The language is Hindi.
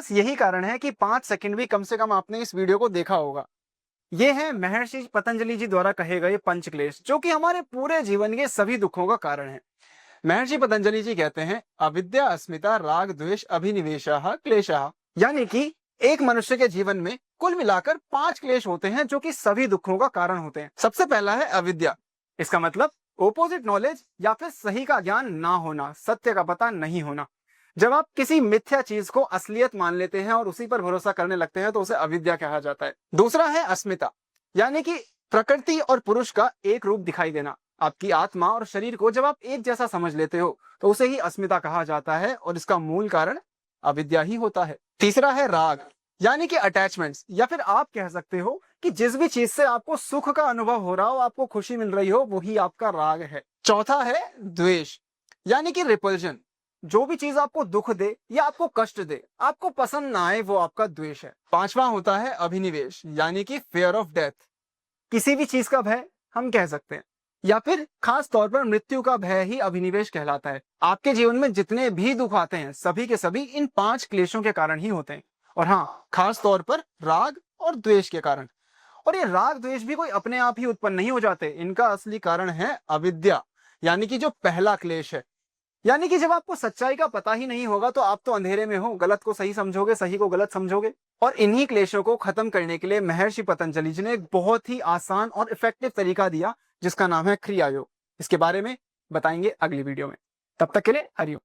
बस यही कारण है कि 5 सेकंड भी कम से कम आपने इस वीडियो को देखा होगा। ये है महर्षि पतंजलि जी द्वारा कहे गए पंचक्लेश, जो कि हमारे पूरे जीवन के सभी दुखों का कारण है। महर्षि पतंजलि जी कहते हैं, अविद्या, अस्मिता, राग, द्वेष, अभिनिवेशः, क्लेशः। यानी कि एक मनुष्य के जीवन में कुल मिलाकर 5 क्लेश होते हैं जो कि सभी दुखों का कारण होते हैं। सबसे पहला है अविद्या। इसका मतलब ओपोजिट नॉलेज या फिर सही का ज्ञान ना होना, सत्य का पता नहीं होना। जब आप किसी मिथ्या चीज को असलियत मान लेते हैं और उसी पर भरोसा करने लगते हैं तो उसे अविद्या कहा जाता है। दूसरा है अस्मिता, यानी कि प्रकृति और पुरुष का एक रूप दिखाई देना। आपकी आत्मा और शरीर को जब आप एक जैसा समझ लेते हो तो उसे ही अस्मिता कहा जाता है और इसका मूल कारण अविद्या ही होता है। तीसरा है राग, यानी कि अटैचमेंट्स, या फिर आप कह सकते हो कि जिस भी चीज से आपको सुख का अनुभव हो रहा हो, आपको खुशी मिल रही हो, वही आपका राग है। चौथा है द्वेष, यानी कि रिपल्जन। जो भी चीज आपको दुख दे या आपको कष्ट दे, आपको पसंद ना आए, वो आपका द्वेष है। पांचवा होता है अभिनिवेश, यानी कि फियर ऑफ डेथ। किसी भी चीज का भय हम कह सकते हैं, या फिर खास तौर पर मृत्यु का भय ही अभिनिवेश कहलाता है। आपके जीवन में जितने भी दुख आते हैं सभी के सभी इन 5 क्लेशों के कारण ही होते हैं, और हाँ, खास तौर पर राग और द्वेष के कारण। और ये राग द्वेष भी कोई अपने आप ही उत्पन्न नहीं हो जाते, इनका असली कारण है अविद्या, यानी कि जो पहला क्लेश है। यानी कि जब आपको सच्चाई का पता ही नहीं होगा तो आप तो अंधेरे में हो, गलत को सही समझोगे, सही को गलत समझोगे। और इन्हीं क्लेशों को खत्म करने के लिए महर्षि पतंजलि जी ने एक बहुत ही आसान और इफेक्टिव तरीका दिया जिसका नाम है क्रिया योग। इसके बारे में बताएंगे अगली वीडियो में। तब तक के लिए हरिओम।